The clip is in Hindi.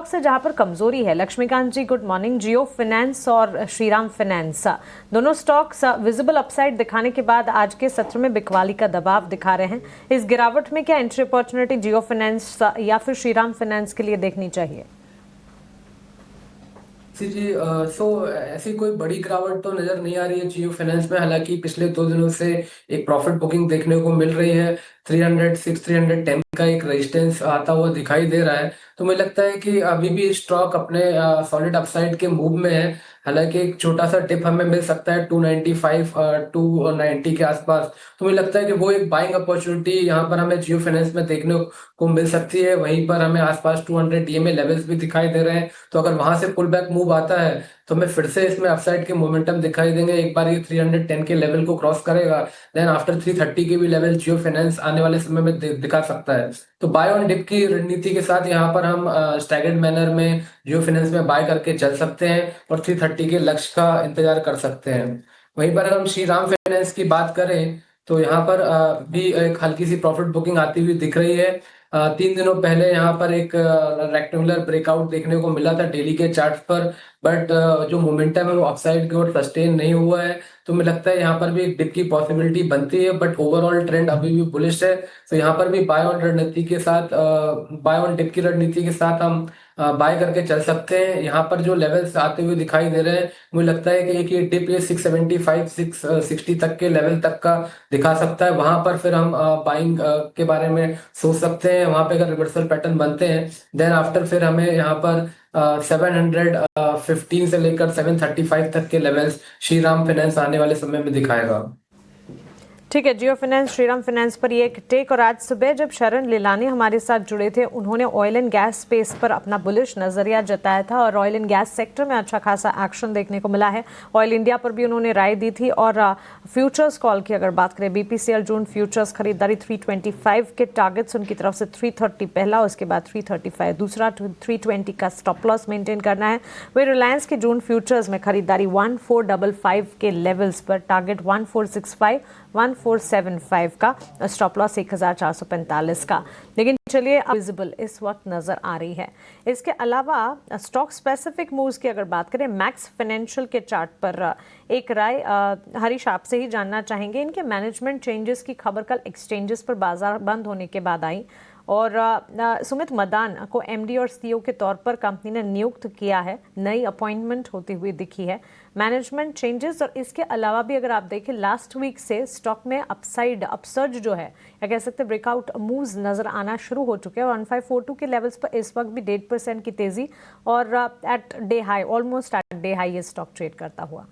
से जहां पर कमजोरी है, लक्ष्मीकांत जी गुड मॉर्निंग। जियो फाइनेंस और श्रीराम फाइनेंस दोनों स्टॉक्स विजिबल अपसाइड दिखाने के बाद आज के सत्र में बिकवाली का दबाव दिखा रहे हैं। इस गिरावट में क्या एंट्री अपॉर्चुनिटी जियो फाइनेंस या फिर श्रीराम फाइनेंस के लिए देखनी चाहिए? जी ऐसी कोई बड़ी गिरावट तो नजर नहीं आ रही है जियो फाइनेंस में। हालांकि पिछले 2 दिनों से एक प्रॉफिट बुकिंग देखने को मिल रही है। 310 का एक रेजिस्टेंस आता हुआ दिखाई दे रहा है। तो मुझे लगता है कि अभी भी स्टॉक अपने सॉलिड अपसाइड के मूव में है। हालांकि एक छोटा सा टिप हमें मिल सकता है 295 290 के आसपास। तो मुझे लगता है कि वो एक बाइंग अपॉर्चुनिटी यहाँ पर हमें जियो फाइनेंस में देखने को मिल सकती है। वहीं पर हमें आसपास 200 डीएमए लेवल्स भी दिखाई दे रहे हैं। तो अगर वहां से पुल बैक मूव आता है तो हमें फिर से इसमें अपसाइड के मोमेंटम दिखाई देंगे। एक बार ये 310 के लेवल को क्रॉस करेगा, देन आफ्टर 330 के भी लेवल जियो फाइनेंस आने वाले समय में दिखा सकता है। तो बाय ऑन डिप की रणनीति के साथ यहाँ पर हम स्टैगर्ड मैनर में जियो फाइनेंस में बाय करके चल सकते हैं और 330 के लक्ष्य का इंतजार कर सकते हैं। वहीं पर अगर हम श्री राम फाइनेंस की बात करें तो यहाँ पर भी एक हल्की सी प्रॉफिट बुकिंग आती हुई दिख रही है। 3 दिनों पहले यहाँ पर एक रेक्टेंगुलर ब्रेकआउट देखने को मिला था डेली के चार्ट पर। बट जो मोमेंटम है वो अपसाइड की ओर सस्टेन नहीं हुआ है। तो मुझे लगता है यहाँ पर भी एक डिप की पॉसिबिलिटी बनती है, बट ओवरऑल ट्रेंड अभी भी बुलिश है। तो यहाँ पर भी बाय ऑन रणनीति के साथ, बाय ऑन डिप की रणनीति के साथ हम बाय करके चल सकते हैं। यहाँ पर जो लेवल्स आते हुए दिखाई दे रहे हैं, मुझे लगता है कि एक ये डिप ये 675 660 तक के लेवल तक का दिखा सकता है। वहां पर फिर हम बाइंग के बारे में सोच सकते हैं। वहां पे अगर रिवर्सल पैटर्न बनते हैं, देन आफ्टर फिर हमें यहाँ पर 715 से लेकर 735 तक के लेवल्स श्री राम फाइनेंस आने वाले समय में दिखाएगा। ठीक है, जियो फाइनेंस श्रीराम फाइनेंस पर ये एक टेक। और आज सुबह जब शरण लिलानी हमारे साथ जुड़े थे, उन्होंने ऑयल एंड गैस स्पेस पर अपना बुलिश नजरिया जताया था और ऑयल एंड गैस सेक्टर में अच्छा खासा एक्शन देखने को मिला है। ऑयल इंडिया पर भी उन्होंने राय दी थी। और फ्यूचर्स कॉल की अगर बात करें, बीपीसीएल जून फ्यूचर्स खरीदारी 325 के टारगेट्स उनकी तरफ से 330 पहला, उसके बाद 335 दूसरा, 320 का स्टॉप लॉस मेंटेन करना है। वही रिलायंस के जून फ्यूचर्स में खरीदारी 1455 के लेवल्स पर, टारगेट 1465 1475 का, स्टॉप लॉस 1445 का। लेकिन चलिए विजिबल इस वक्त नजर आ रही है। इसके अलावा स्टॉक स्पेसिफिक मूव्स की अगर बात करें, मैक्स फाइनेंशियल के चार्ट पर एक राय हरीश आपसे ही जानना चाहेंगे। इनके मैनेजमेंट चेंजेस की खबर कल एक्सचेंजेस पर बाजार बंद होने के बाद आई और सुमित मदान को एमडी और सीईओ के तौर पर कंपनी ने नियुक्त किया है। नई अपॉइंटमेंट होती हुई दिखी है। मैनेजमेंट चेंजेस और इसके अलावा भी अगर आप देखें, लास्ट वीक से स्टॉक में अपसाइड अपसर्ज जो है, या कह सकते हैं ब्रेकआउट मूव्स नजर आना शुरू हो चुके हैं। 1542 के लेवल्स पर इस वक्त भी 1.5% की तेजी और at day high, almost at day high ये स्टॉक ट्रेड करता हुआ।